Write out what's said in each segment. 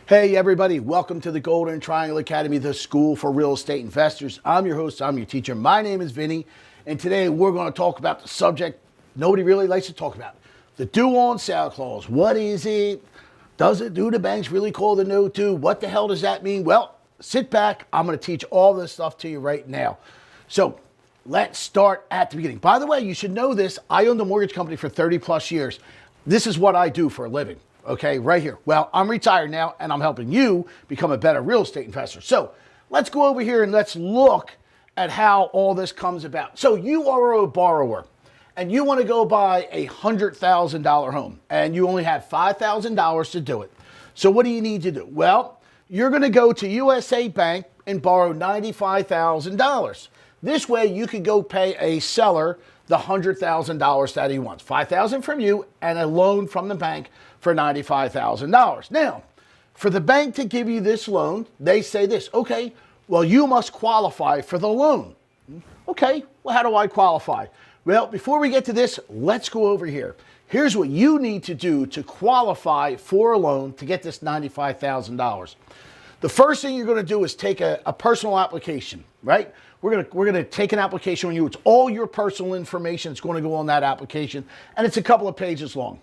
Hey everybody, welcome to the Golden Triangle Academy, the school for real estate investors. I'm your host, I'm your teacher. My name is Vinny, and today we're going to talk about the subject nobody really likes to talk about. The due on sale clause. What is it? Do the banks really call the no due? What the hell does that mean? Well, sit back. I'm going to teach all this stuff to you right now. So let's start at the beginning. By the way, you should know this. I owned a mortgage company for 30 plus years. This is what I do for a living. Okay, right here. Well, I'm retired now and I'm helping you become a better real estate investor. So let's go over here and let's look at how all this comes about. So you are a borrower and you want to go buy a $100,000 home and you only have $5,000 to do it. So what do you need to do? Well, you're going to go to USA Bank and borrow $95,000. This way you can go pay a seller the $100,000 that he wants. $5,000 from you and a loan from the bank for $95,000. Now, for the bank to give you this loan, they say this, okay, well, you must qualify for the loan. Okay, well, how do I qualify? Well, before we get to this, let's go over here. Here's what you need to do to qualify for a loan to get this $95,000. The first thing you're going to do is take a personal application, right? We're going to take an application on you. It's all your personal information. It's going to go on that application, and it's a couple of pages long.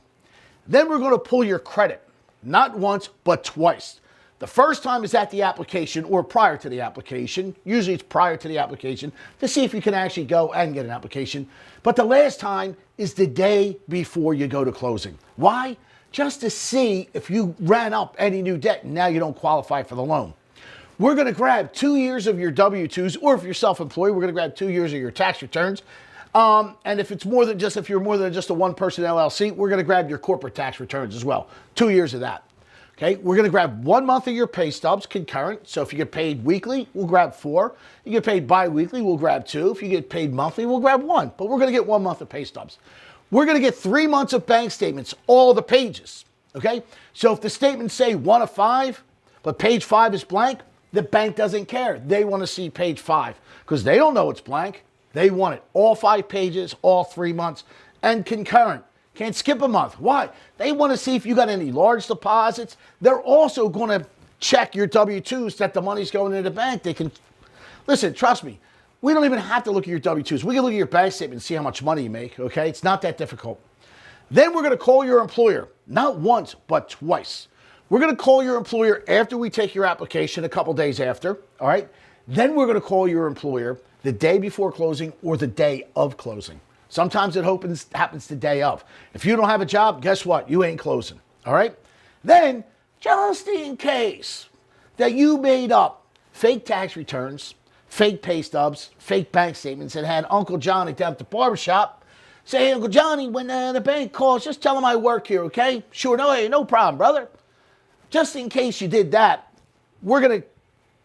Then we're going to pull your credit, not once, but twice. The first time is at the application or prior to the application. Usually it's prior to the application to see if you can actually go and get an application. But the last time is the day before you go to closing. Why? Just to see if you ran up any new debt and now you don't qualify for the loan. We're going to grab 2 years of your W-2s, or if you're self-employed, we're going to grab 2 years of your tax returns. And if you're more than just a one-person LLC, we're going to grab your corporate tax returns as well. 2 years of that. Okay, we're going to grab 1 month of your pay stubs concurrent. So if you get paid weekly, we'll grab 4. You get paid bi-weekly, we'll grab 2. If you get paid monthly, we'll grab 1. But we're going to get 1 month of pay stubs. We're going to get 3 months of bank statements, all the pages. Okay, so if the statements say 1 of 5, but page 5 is blank, the bank doesn't care. They want to see page 5 because they don't know it's blank. They want it all 5 pages, all 3 months, and concurrent. Can't skip a month. Why? They want to see if you got any large deposits. They're also going to check your W-2s that the money's going into the bank. They can, listen, trust me, we don't even have to look at your W-2s. We can look at your bank statement and see how much money you make, okay? It's not that difficult. Then we're going to call your employer, not once, but twice. We're going to call your employer after we take your application a couple days after, all right? Then we're going to call your employer the day before closing or the day of closing. Sometimes it happens the day of. If you don't have a job, guess what? You ain't closing, all right? Then, just in case that you made up fake tax returns, fake pay stubs, fake bank statements, and had Uncle Johnny down at the barbershop say, hey, Uncle Johnny, when the bank calls, just tell them I work here, okay? Sure, no problem, brother. Just in case you did that, we're going to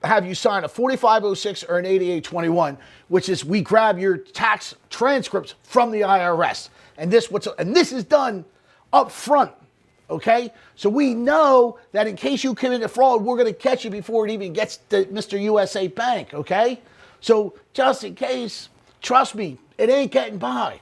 have you sign a 4506 or an 8821, which is we grab your tax transcripts from the IRS. And this is done up front, okay? So we know that in case you commit a fraud, we're going to catch you before it even gets to Mr. USA Bank, okay? So just in case, trust me, it ain't getting by.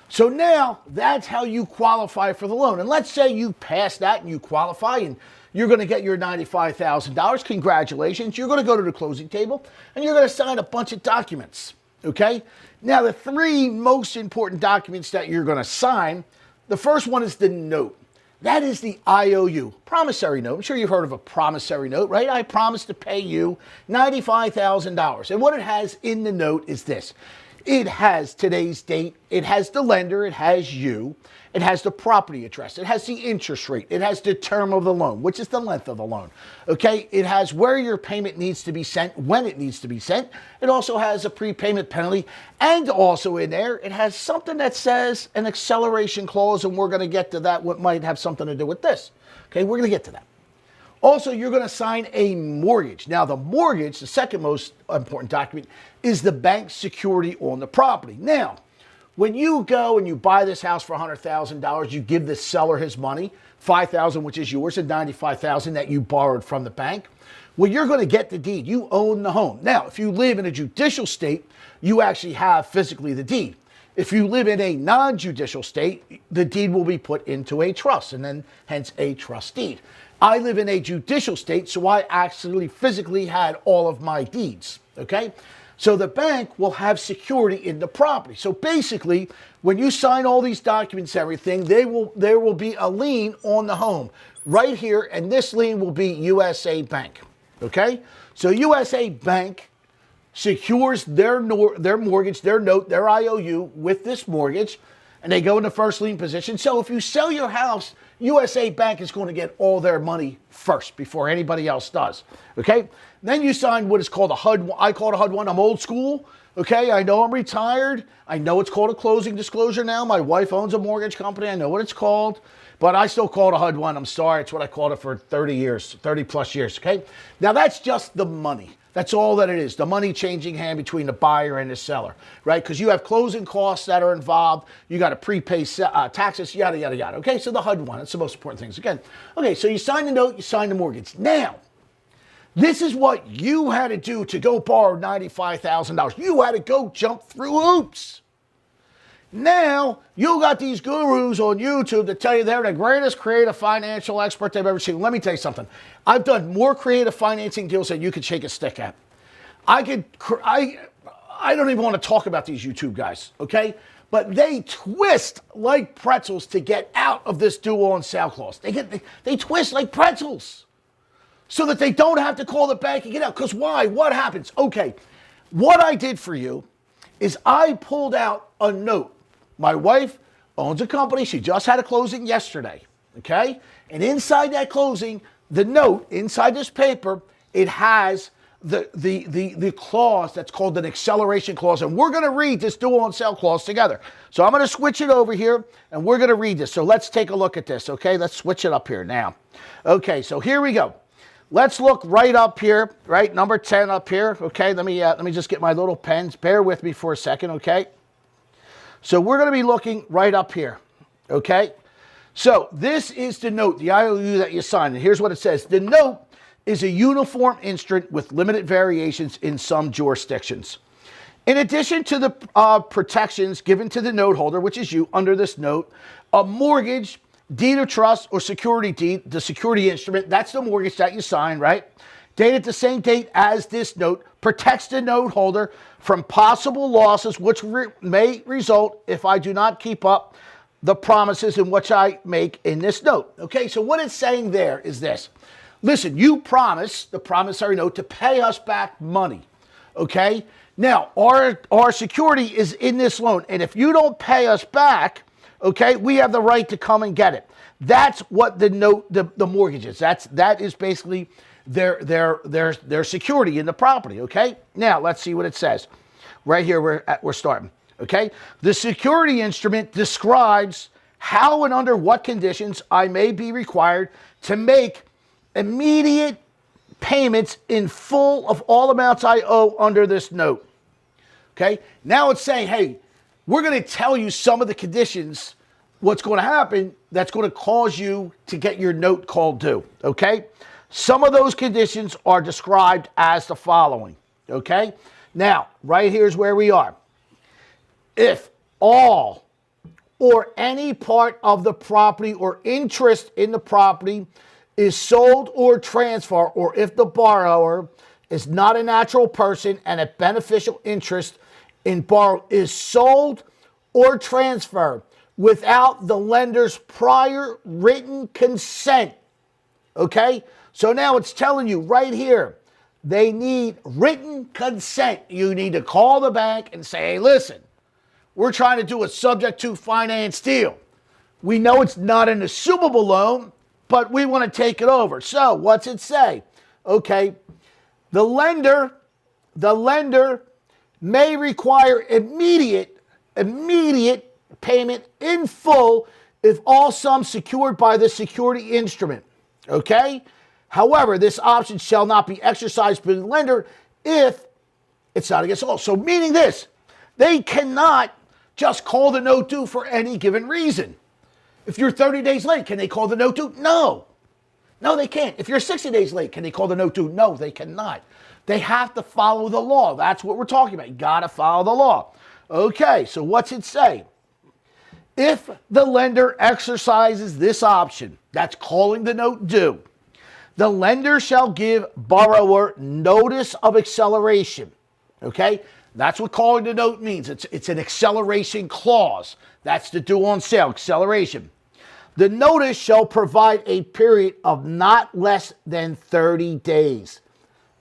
So now that's how you qualify for the loan. And let's say you pass that and you qualify and you're going to get your $95,000. Congratulations. You're going to go to the closing table and you're going to sign a bunch of documents. Okay? Now, the 3 most important documents that you're going to sign, the first one is the note. That is the IOU, promissory note. I'm sure you've heard of a promissory note, right? I promise to pay you $95,000. And what it has in the note is this. It has today's date, it has the lender, it has you, it has the property address, it has the interest rate, it has the term of the loan, which is the length of the loan, okay? It has where your payment needs to be sent, when it needs to be sent. It also has a prepayment penalty, and also in there, it has something that says an acceleration clause, and we're going to get to that, what might have something to do with this, okay? We're going to get to that. Also, you're going to sign a mortgage. Now, the mortgage, the second most important document, is the bank security on the property. Now, when you go and you buy this house for $100,000, you give the seller his money, $5,000, which is yours, and $95,000 that you borrowed from the bank. Well, you're going to get the deed. You own the home. Now, if you live in a judicial state, you actually have physically the deed. If you live in a non-judicial state, the deed will be put into a trust and then hence a trust deed. I live in a judicial state, so I actually physically had all of my deeds, okay? So the bank will have security in the property. So basically, when you sign all these documents, everything, there will be a lien on the home right here, and this lien will be USA Bank, okay? So USA Bank secures their mortgage, their note, their IOU with this mortgage, and they go in the first lien position. So if you sell your house, USA Bank is going to get all their money first before anybody else does, okay? Then you sign what is called a HUD. I call it a HUD 1. I'm old school, okay? I know I'm retired. I know it's called a closing disclosure now. My wife owns a mortgage company. I know what it's called, but I still call it a HUD 1. I'm sorry. It's what I called it for 30 years, 30 plus years, okay? Now that's just the money. That's all that it is, the money changing hand between the buyer and the seller, right? Because you have closing costs that are involved. You got to prepay taxes, yada, yada, yada. Okay, so the HUD 1, that's the most important things. Again, okay, so you sign the note, you sign the mortgage. Now, this is what you had to do to go borrow $95,000. You had to go jump through hoops. Now, you got these gurus on YouTube that tell you they're the greatest creative financial expert they've ever seen. Let me tell you something. I've done more creative financing deals than you could shake a stick at. I don't even want to talk about these YouTube guys, okay? But they twist like pretzels to get out of this due on sale clause. They twist like pretzels so that they don't have to call the bank and get out. Because why? What happens? Okay, what I did for you is I pulled out a note. My wife owns a company. She just had a closing yesterday, okay? And inside that closing, the note, inside this paper, it has the clause that's called an acceleration clause. And we're going to read this due on sale clause together. So I'm going to switch it over here, and we're going to read this. So let's take a look at this, okay? Let's switch it up here now. Okay, so here we go. Let's look right up here, right? Number 10 up here, okay? Let me just get my little pens. Bear with me for a second, okay? So we're going to be looking right up here, okay? So this is the note, the IOU that you signed. And here's what it says. The note is a uniform instrument with limited variations in some jurisdictions. In addition to the protections given to the note holder, which is you under this note, a mortgage, deed of trust, or security deed, the security instrument, that's the mortgage that you sign, right? Dated the same date as this note, protects the note holder from possible losses which may result if I do not keep up the promises in which I make in this note. Okay, so what it's saying there is this. Listen, you promise, the promissory note, to pay us back money. Okay? Now, our security is in this loan, and if you don't pay us back, okay, we have the right to come and get it. That's what the note, the mortgage is. That is basically their security in the property, okay? Now, let's see what it says. Right here, we're starting, okay? The security instrument describes how and under what conditions I may be required to make immediate payments in full of all amounts I owe under this note, okay? Now it's saying, hey, we're going to tell you some of the conditions, what's going to happen that's going to cause you to get your note called due, okay? Some of those conditions are described as the following, okay? Now, right here's where we are. If all or any part of the property or interest in the property is sold or transferred, or if the borrower is not a natural person and a beneficial interest in borrow is sold or transferred without the lender's prior written consent, okay? So now it's telling you right here, they need written consent. You need to call the bank and say, hey, listen, we're trying to do a subject to finance deal. We know it's not an assumable loan, but we want to take it over. So what's it say? Okay, the lender may require immediate payment in full if all sums secured by the security instrument, okay? However, this option shall not be exercised by the lender if it's not against all. So meaning this, they cannot just call the note due for any given reason. If you're 30 days late, can they call the note due? No. No, they can't. If you're 60 days late, can they call the note due? No, they cannot. They have to follow the law. That's what we're talking about. You got to follow the law. Okay, so what's it say? If the lender exercises this option, that's calling the note due, The lender shall give borrower notice of acceleration. Okay? That's what calling the note means. It's an acceleration clause. That's the due on sale, acceleration. The notice shall provide a period of not less than 30 days.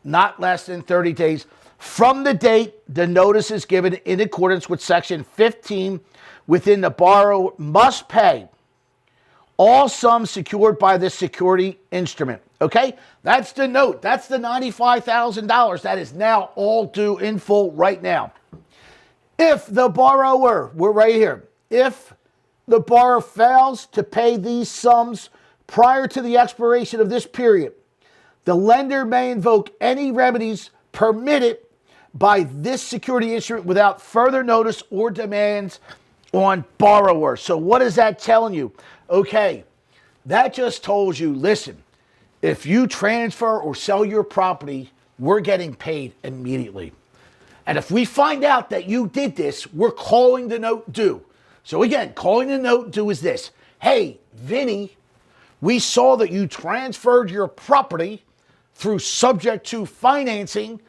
Not less than 30 days from the date the notice is given in accordance with Section 15, within the borrower must pay all sums secured by this security instrument. Okay? That's the note. That's the $95,000 that is now all due in full right now. If the borrower, we're right here, if the borrower fails to pay these sums prior to the expiration of this period, the lender may invoke any remedies permitted by this security instrument without further notice or demands on borrower. So what is that telling you? Okay, that just told you, listen, if you transfer or sell your property, we're getting paid immediately. And if we find out that you did this, we're calling the note due. So again, calling the note due is this. Hey, Vinny, we saw that you transferred your property through subject to financing.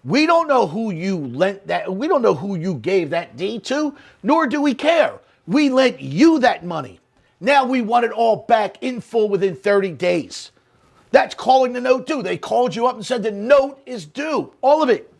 We don't know who you lent that. We don't know who you gave that deed to, nor do we care. We lent you that money. Now we want it all back in full within 30 days. That's calling the note due. They called you up and said the note is due, all of it.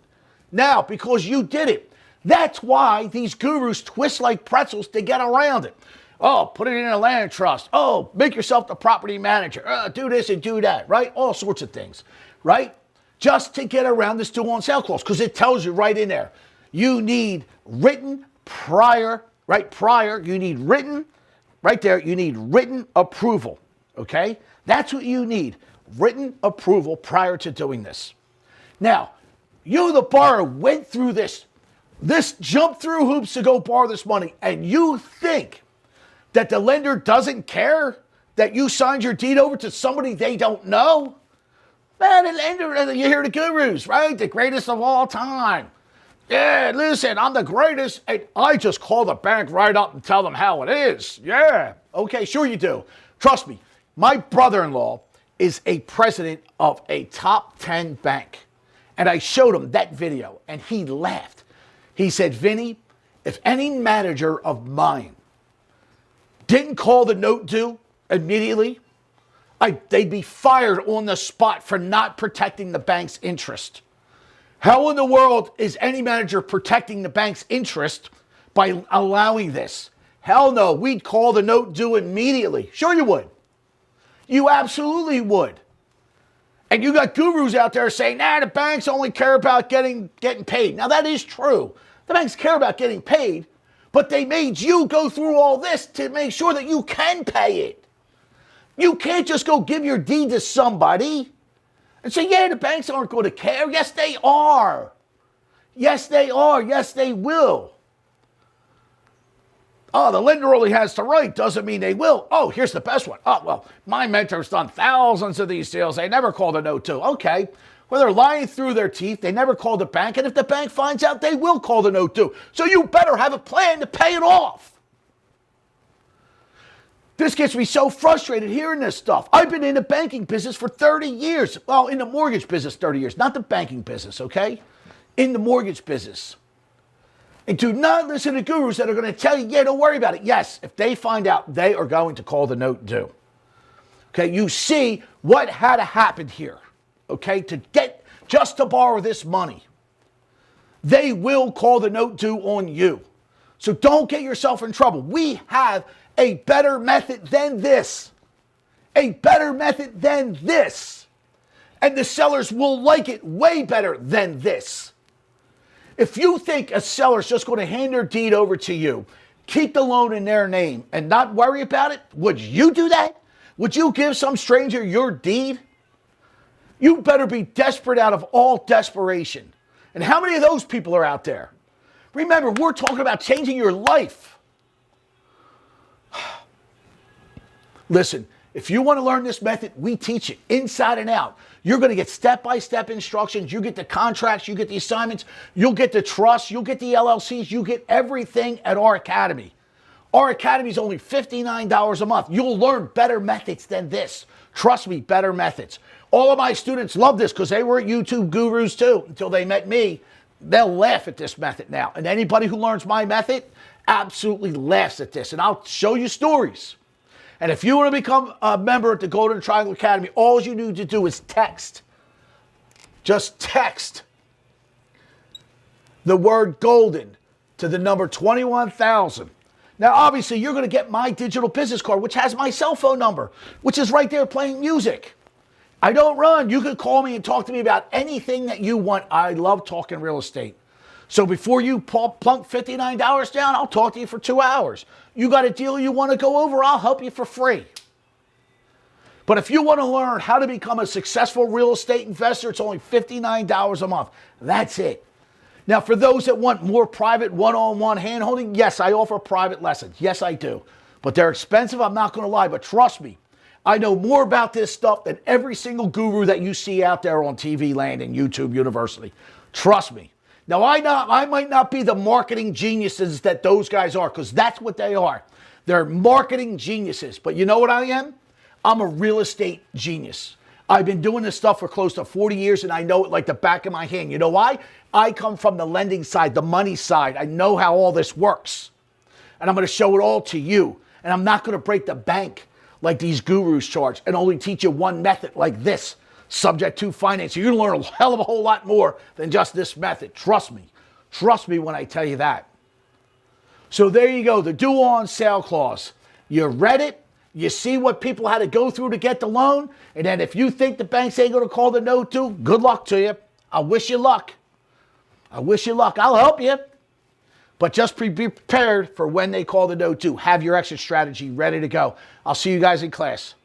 Now, because you did it. That's why these gurus twist like pretzels to get around it. Oh, put it in a land trust. Oh, make yourself the property manager. Do this and do that, right? All sorts of things, right? Just to get around this due on sale clause, because it tells you right in there. You need written prior, right? Prior, you need written, right there, you need written approval, okay? That's what you need, written approval prior to doing this. Now, you, the borrower, went through this jumped through hoops to go borrow this money, and you think that the lender doesn't care that you signed your deed over to somebody they don't know? Man, the lender, you hear the gurus, right? The greatest of all time. Yeah, listen, I'm the greatest, and I just call the bank right up and tell them how it is. Yeah, okay, sure you do. Trust me, my brother-in-law is a president of a top 10 bank, and I showed him that video, and he laughed. He said, Vinny, if any manager of mine didn't call the note due immediately, they'd be fired on the spot for not protecting the bank's interest. How in the world is any manager protecting the bank's interest by allowing this? Hell no, we'd call the note due immediately. Sure you would. You absolutely would. And you got gurus out there saying, the banks only care about getting paid. Now that is true. The banks care about getting paid, but they made you go through all this to make sure that you can pay it. You can't just go give your deed to somebody and say, the banks aren't going to care. Yes, they are. Yes, they are. Yes, they will. Oh, the lender only has the right. Doesn't mean they will. Oh, here's the best one. Oh, well, my mentor's done thousands of these deals. They never called a note due. Okay. Well, they're lying through their teeth. They never called the bank. And if the bank finds out, they will call the note due. So you better have a plan to pay it off. This gets me so frustrated hearing this stuff. I've been in the banking business for 30 years. Well, in the mortgage business, 30 years. Not the banking business, okay? In the mortgage business. And do not listen to gurus that are going to tell you, don't worry about it. Yes, if they find out, they are going to call the note due. Okay, you see what had to happen here, okay, just to borrow this money. They will call the note due on you. So don't get yourself in trouble. We have a better method than this. A better method than this. And the sellers will like it way better than this. If you think a seller's just going to hand their deed over to you, keep the loan in their name, and not worry about it, would you do that? Would you give some stranger your deed? You better be desperate out of all desperation. And how many of those people are out there? Remember, we're talking about changing your life. Listen, if you want to learn this method, we teach it inside and out. You're going to get step-by-step instructions. You get the contracts, you get the assignments, you'll get the trusts, you'll get the LLCs, you get everything at our academy. Our academy is only $59 a month. You'll learn better methods than this. Trust me, better methods. All of my students love this because they were YouTube gurus too until they met me. They'll laugh at this method now. And anybody who learns my method absolutely laughs at this. And I'll show you stories. And if you want to become a member at the Golden Triangle Academy, all you need to do is text. Just text the word golden to the number 21,000. Now, obviously, you're going to get my digital business card, which has my cell phone number, which is right there playing music. I don't run. You can call me and talk to me about anything that you want. I love talking real estate. So before you plunk $59 down, I'll talk to you for 2 hours. You got a deal you want to go over, I'll help you for free. But if you want to learn how to become a successful real estate investor, it's only $59 a month. That's it. Now, for those that want more private one-on-one hand-holding, yes, I offer private lessons. Yes, I do. But they're expensive, I'm not going to lie. But trust me, I know more about this stuff than every single guru that you see out there on TV land and YouTube University. Trust me. Now, I might not be the marketing geniuses that those guys are, because that's what they are. They're marketing geniuses. But you know what I am? I'm a real estate genius. I've been doing this stuff for close to 40 years, and I know it like the back of my hand. You know why? I come from the lending side, the money side. I know how all this works. And I'm going to show it all to you. And I'm not going to break the bank like these gurus charge and only teach you one method like this. Subject to financing. You're going to learn a hell of a whole lot more than just this method. Trust me. Trust me when I tell you that. So there you go. The due on sale clause. You read it. You see what people had to go through to get the loan. And then if you think the banks ain't going to call the no to, good luck to you. I wish you luck. I wish you luck. I'll help you. But just be prepared for when they call the no to. Have your exit strategy ready to go. I'll see you guys in class.